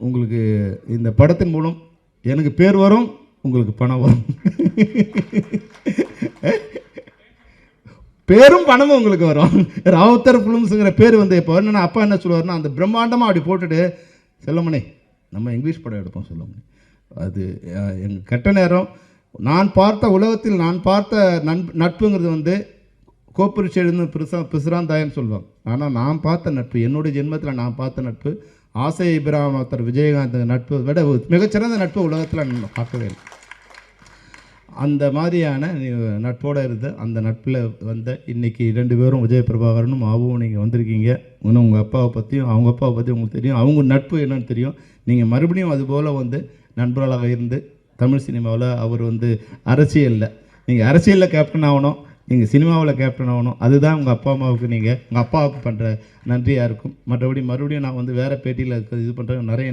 உங்களுக்கு இந்த படத்தின் மூலம் எனக்கு பேர் வரும், உங்களுக்கு பணம் வரும். பேரும் பணமும் உங்களுக்கு வரும். ராவுத்தர் ஃபிலிம்ஸுங்கிற பேர் வந்து இப்போ என்னென்னா அப்பா என்ன சொல்லுவார்னா, அந்த பிரம்மாண்டமாக அப்படி போட்டுட்டு செல்லமணி நம்ம இங்கிலீஷ் படம் எடுப்போம் செல்லமணி. அது எங்கள் கெட்ட நேரம். நான் பார்த்த உலகத்தில் நான் பார்த்த நட்புங்கிறது வந்து கோப்பரிச்சு எழுந்து பிசுராந்தாயன்னு சொல்லுவாங்க. ஆனால் நான் பார்த்த நட்பு, என்னுடைய ஜென்மத்தில் நான் பார்த்த நட்பு, ஆசை இப்ராஹிம் ஒருத்தர் விஜயகாந்த் நட்பு விட மிகச்சிறந்த நட்பு உலகத்தில் நான் பார்க்கவே இல்லை. அந்த மாதிரியான நட்போடு இருந்து அந்த நட்பில் வந்த இன்றைக்கி 2 பேரும் விஜய் பிரபாகரனும் ஆவும் நீங்கள் வந்திருக்கீங்க. இன்னும் உங்கள் அப்பாவை பற்றியும் அவங்க அப்பாவை பற்றியும் உங்களுக்கு தெரியும், அவங்க நட்பு என்னன்னு தெரியும். நீங்கள் மறுபடியும் அதுபோல் வந்து நண்பர்களாக இருந்து தமிழ் சினிமாவில் அவர் வந்து அரசியலில் நீங்கள் அரசியலில் கேப்டன் ஆகணும், நீங்கள் சினிமாவில் கேப்டன் ஆகணும். அதுதான் உங்கள் அப்பா அம்மாவுக்கு நீங்கள் உங்கள் அப்பாவுக்கு பண்ணுற நன்றியாக இருக்கும். மற்றபடி மறுபடியும் நான் வந்து வேறு பேட்டியில் இது பண்ணுறேன் நிறைய